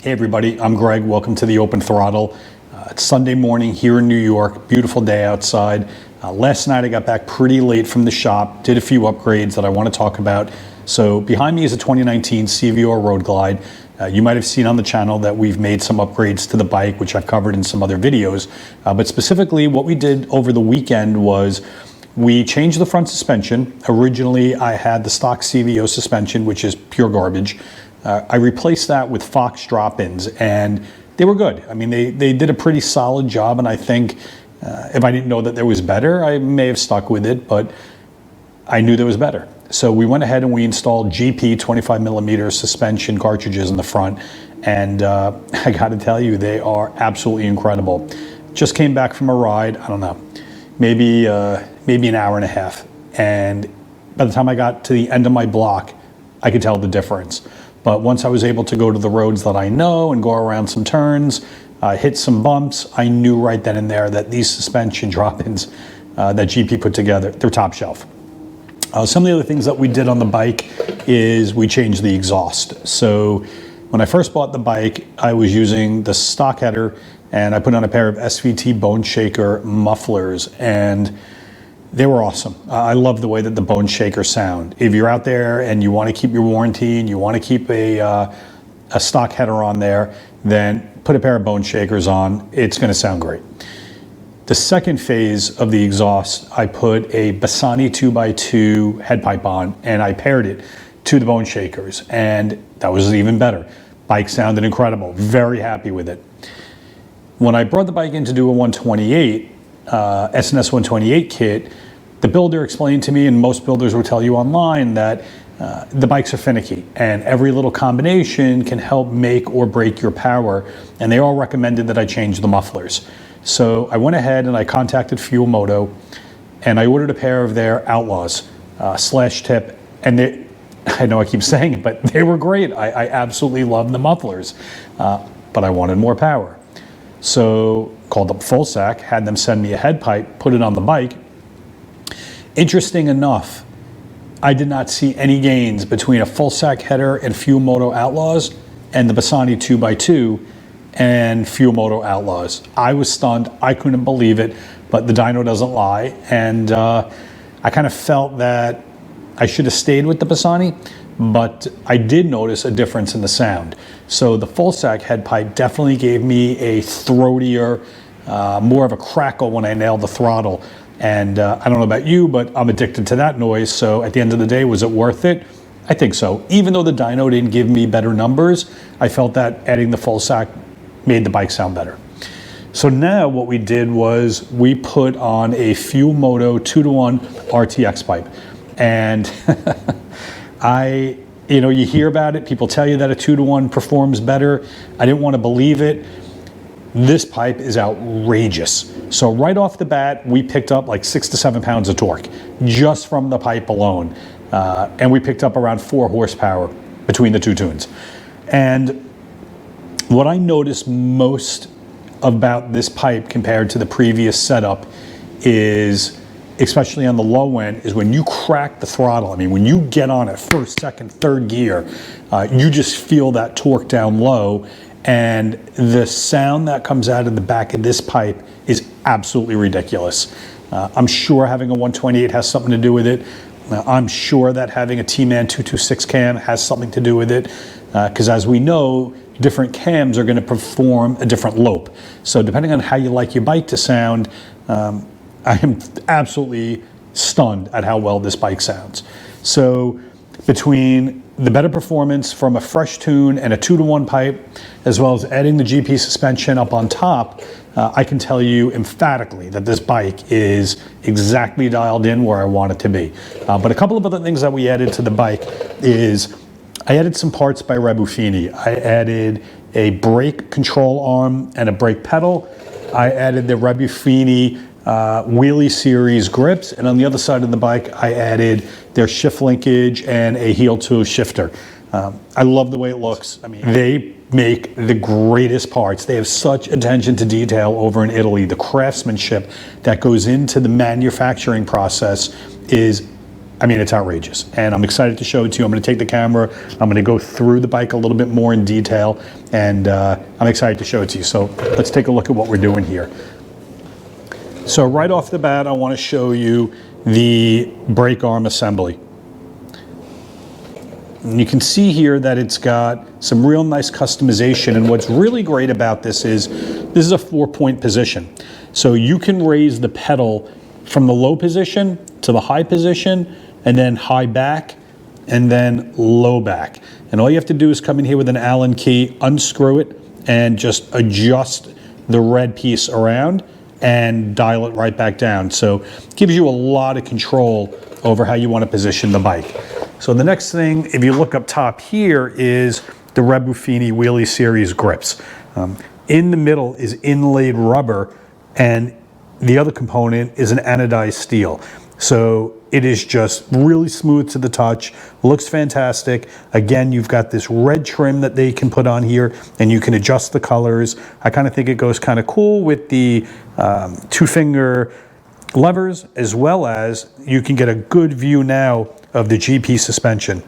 Hey everybody, I'm Greg. Welcome to the Open Throttle. It's Sunday morning here in New York. Beautiful day outside. Last night I got back pretty late from the shop, did a few upgrades that I want to talk about. So behind me is a 2019 CVO Road Glide. You might have seen on the channel that we've made some upgrades to the bike, which I've covered in some other videos. But specifically what we did over the weekend was we changed the front suspension. Originally I had the stock CVO suspension, which is pure garbage. I replaced that with Fox drop-ins, and they were good. I mean, they did a pretty solid job, and I think if I didn't know that there was better, I may have stuck with it, but I knew there was better. So we went ahead and we installed GP 25mm suspension cartridges in the front, and I got to tell you, they are absolutely incredible. Just came back from a ride, I don't know, maybe an hour and a half, and by the time I got to the end of my block, I could tell the difference. But once I was able to go to the roads that I know and go around some turns, hit some bumps, I knew right then and there that these suspension drop-ins that GP put together, they're top shelf. Some of the other things that we did on the bike is we changed the exhaust. So when I first bought the bike, I was using the stock header, and I put on a pair of SVT Bone Shaker mufflers, and they were awesome. I love the way that the Bone Shaker sound. If you're out there and you want to keep your warranty and you want to keep a stock header on there, then put a pair of Bone Shakers on. It's going to sound great. The second phase of the exhaust, I put a Bassani 2x2 head pipe on, and I paired it to the Bone Shakers, and that was even better. Bike sounded incredible. Very happy with it. When I brought the bike in to do a 128, SNS 128 kit, the builder explained to me, and most builders will tell you online, that the bikes are finicky and every little combination can help make or break your power, and they all recommended that I change the mufflers. So I went ahead and I contacted Fuel Moto, and I ordered a pair of their Outlaws slash tip, and they, I know I keep saying it, but they were great. I absolutely love the mufflers, but I wanted more power. So called up Full Sack, had them send me a head pipe, put it on the bike. Interesting enough, I did not see any gains between a Full Sack header and Fuel Moto Outlaws and the Bassani 2x2 and Fuel Moto Outlaws. I was stunned. I couldn't believe it, but the dyno doesn't lie. And I kind of felt that I should have stayed with the Bassani, but I did notice a difference in the sound. So the Full Sack head pipe definitely gave me a throatier, more of a crackle when I nailed the throttle. And I don't know about you, but I'm addicted to that noise. So at the end of the day, was it worth it? I think so. Even though the dyno didn't give me better numbers, I felt that adding the Full Sack made the bike sound better. So now what we did was we put on a Fuel Moto 2-to-1 RTX pipe. And you hear about it, people tell you that a 2-to-1 performs better. I didn't want to believe it. This pipe is outrageous. So right off the bat, we picked up like 6 to 7 pounds of torque just from the pipe alone. And we picked up around 4 horsepower between the two tunes. And what I noticed most about this pipe compared to the previous setup is, especially on the low end, is when you crack the throttle. I mean, when you get on it first, second, third gear, you just feel that torque down low, and the sound that comes out of the back of this pipe is absolutely ridiculous. I'm sure having a 128 has something to do with it. I'm sure that having a T-Man 226 cam has something to do with it, because as we know, different cams are going to perform a different lope. So depending on how you like your bike to sound, I am absolutely stunned at how well this bike sounds. So between the better performance from a fresh tune and a 2-to-1 pipe, as well as adding the GP suspension up on top, I can tell you emphatically that this bike is exactly dialed in where I want it to be. But a couple of other things that we added to the bike is I added some parts by Rebuffini. I added a brake control arm and a brake pedal. I added the Rebuffini wheelie series grips, and on the other side of the bike I added their shift linkage and a heel toe shifter. I love the way it looks. I mean, they make the greatest parts. They have such attention to detail over in Italy. The craftsmanship that goes into the manufacturing process is I mean, it's outrageous, and I'm excited to show it to you. I'm going to take the camera, I'm going to go through the bike a little bit more in detail, and I'm excited to show it to you. So let's take a look at what we're doing here. So right off the bat, I want to show you the brake arm assembly. And you can see here that it's got some real nice customization, and what's really great about this is a 4-point position. So you can raise the pedal from the low position to the high position, and then high back, and then low back. And all you have to do is come in here with an Allen key, unscrew it, and just adjust the red piece around and dial it right back down. So it gives you a lot of control over how you want to position the bike. So the next thing, if you look up top here, is the Rebuffini Wheelie Series grips. In the middle is inlaid rubber, and the other component is an anodized steel. So it is just really smooth to the touch, looks fantastic. Again, you've got this red trim that they can put on here, and you can adjust the colors. I kind of think it goes kind of cool with the 2-finger levers, as well as you can get a good view now of the GP suspension.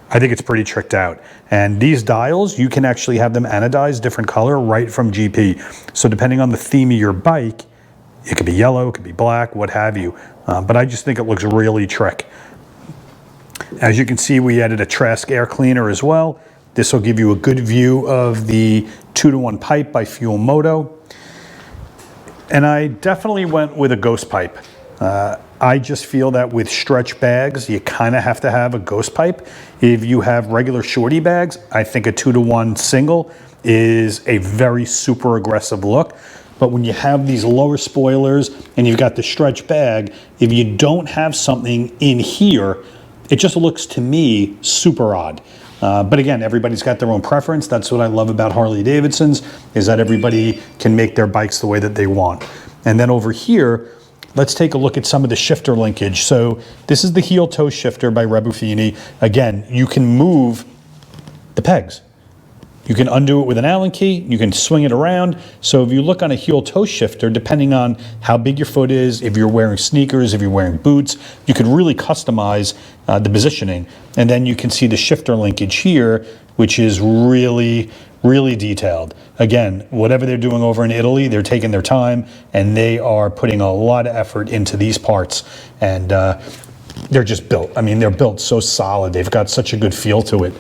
I think it's pretty tricked out. And these dials, you can actually have them anodized, different color, right from GP. So depending on the theme of your bike, it could be yellow, it could be black, what have you. But I just think it looks really trick. As you can see, we added a Trask air cleaner as well. This will give you a good view of the 2-to-1 pipe by Fuel Moto. And I definitely went with a ghost pipe. I just feel that with stretch bags, you kind of have to have a ghost pipe. If you have regular shorty bags, I think a 2-to-1 single is a very super aggressive look. But when you have these lower spoilers and you've got the stretch bag, if you don't have something in here, it just looks to me super odd. But again, everybody's got their own preference. That's what I love about Harley Davidsons, is that everybody can make their bikes the way that they want. And then over here, let's take a look at some of the shifter linkage. So this is the heel toe shifter by Rebuffini. Again, you can move the pegs. You can undo it with an Allen key, you can swing it around. So if you look on a heel toe shifter, depending on how big your foot is, if you're wearing sneakers, if you're wearing boots, you can really customize the positioning. And then you can see the shifter linkage here, which is really, really detailed. Again, whatever they're doing over in Italy, they're taking their time, and they are putting a lot of effort into these parts. And they're just built. I mean, they're built so solid. They've got such a good feel to it.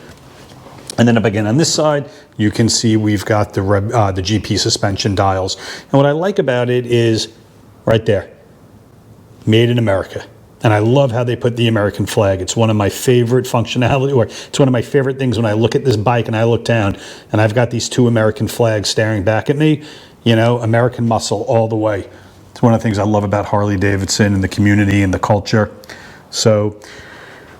And then up again on this side, you can see we've got the GP suspension dials. And what I like about it is right there, made in America. And I love how they put the American flag. It's one of my favorite functionality, or it's one of my favorite things when I look at this bike and I look down and I've got these 2 American flags staring back at me. You know, American muscle all the way. It's one of the things I love about Harley Davidson and the community and the culture. So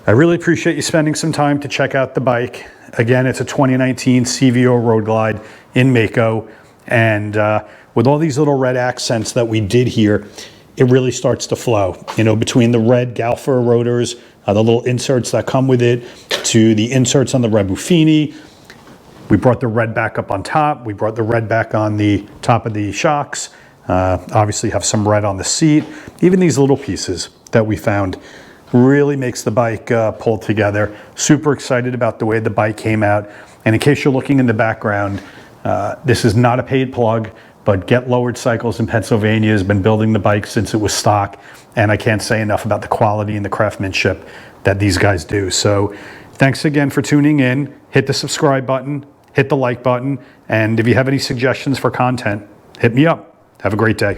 I really appreciate you spending some time to check out the bike. Again, it's a 2019 CVO Road Glide in Mako, and with all these little red accents that we did here, it really starts to flow. You know, between the red Galfer rotors, the little inserts that come with it, to the inserts on the Rebuffini. We brought the red back up on top. We brought the red back on the top of the shocks. Obviously have some red on the seat. Even these little pieces that we found really makes the bike pull together. Super excited about the way the bike came out. And in case you're looking in the background, this is not a paid plug, but Get Lowered Cycles in Pennsylvania has been building the bike since it was stock. And I can't say enough about the quality and the craftsmanship that these guys do. So thanks again for tuning in. Hit the subscribe button, hit the like button. And if you have any suggestions for content, hit me up. Have a great day.